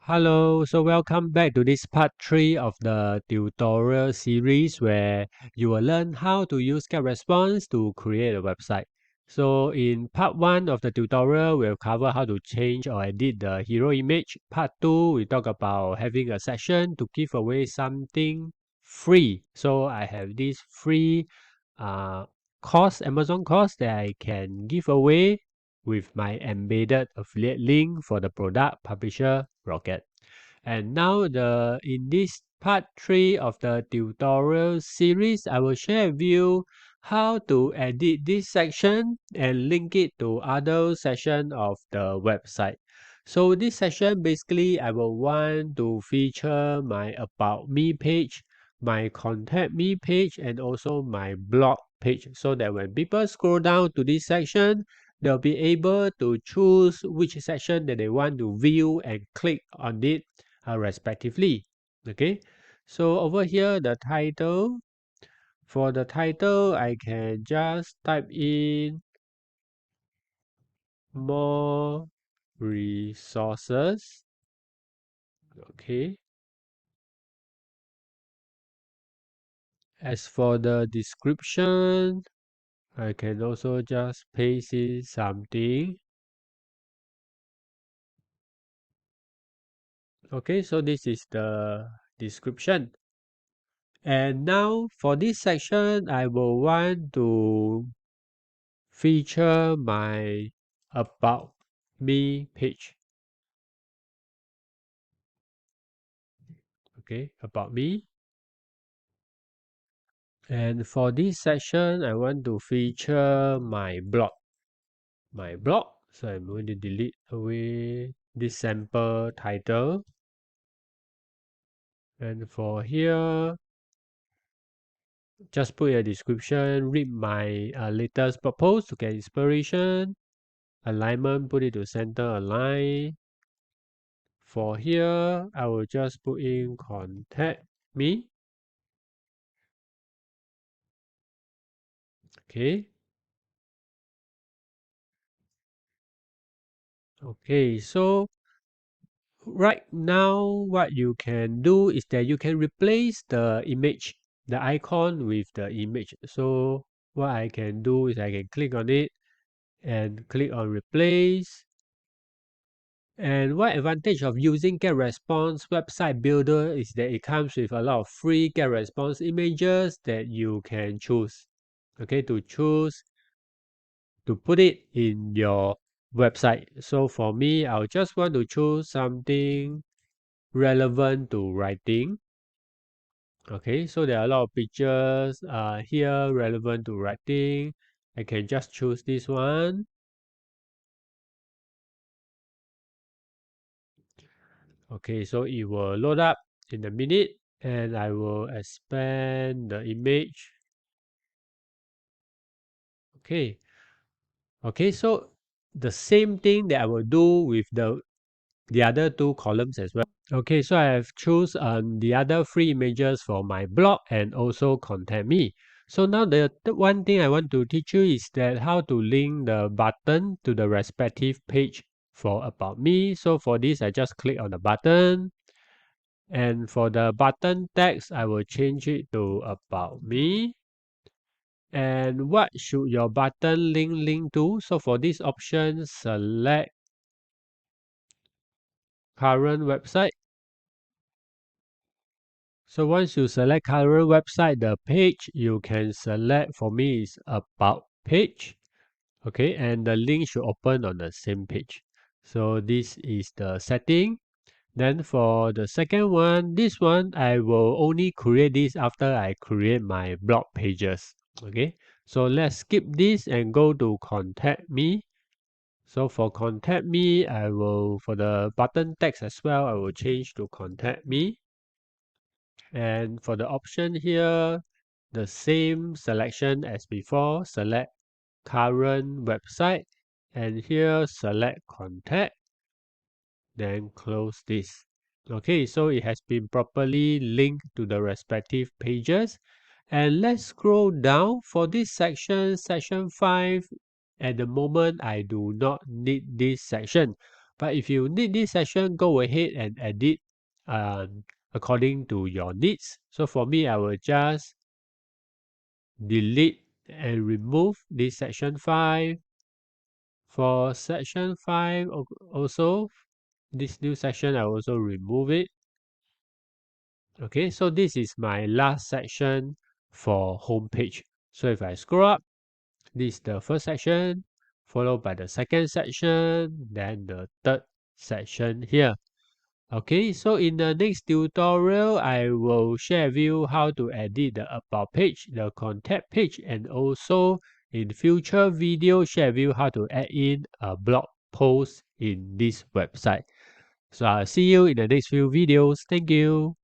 Hello, so welcome back to this part 3 of the tutorial series where you will learn how to use GetResponse to create a website. So in part 1 of the tutorial, we'll cover how to change or edit the hero image. Part 2, we talk about having a session to give away something free. So I have this free uh, Amazon course that I can give away with my embedded affiliate link for the product publisher Rocket. And now in this part 3 of the tutorial series, I will share with you how to edit this section and link it to other section of the website. So this section basically I will want to feature my about me page, my contact me page, and also my blog page, so that when people scroll down to this section, they'll be able to choose which section that they want to view and click on it respectively. Okay, so over here the title, for the title I can just type in more resources. Okay, as for the description, I can also just paste in something. Okay, so this is the description. And now for this section, I will want to feature my about me page. Okay, about me. And for this section, I want to feature my blog. My blog. So I'm going to delete away this sample title. And for here, just put a description, read my latest blog post to get inspiration. Alignment, put it to center align. For here, I will just put in contact me. Okay. Okay, so right now what you can do is that you can replace the image, the icon with the image. So what I can do is I can click on it and click on replace. And what advantage of using GetResponse website builder is that it comes with a lot of free GetResponse images that you can choose. Okay, to choose to put it in your website. So for me, I'll just want to choose something relevant to writing. Okay, so there are a lot of pictures here relevant to writing. I can just choose this one. Okay, so it will load up in a minute and I will expand the image. Okay. Okay, so the same thing that I will do with the other two columns as well. Okay, so I have choose the other three images for my blog and also contact me. So now the one thing I want to teach you is that how to link the button to the respective page for about me. So for this, I just click on the button. And for the button text, I will change it to about me. And what should your button link to? So for this option, select current website. So once you select current website, the page you can select for me is about page. Okay, and the link should open on the same page. So this is the setting. Then for the second one, this one, I will only create this after I create my blog pages. Okay, so let's skip this and go to contact me. So for contact me, for the button text as well, I will change to contact me. And for the option here, the same selection as before, select current website, and here select contact, then close this. Okay, so it has been properly linked to the respective pages. And let's scroll down for this section, section 5. At the moment, I do not need this section. But if you need this section, go ahead and edit according to your needs. So for me, I will just delete and remove this section 5. For section 5 also, this new section, I also remove it. Okay, so this is my last section for home page. So if I scroll up, this is the first section, followed by the second section, then the third section here. Okay, so in the next tutorial, I will share with you how to edit the about page, the contact page, and also in future video share with you how to add in a blog post in this website. So I'll see you in the next few videos. Thank you.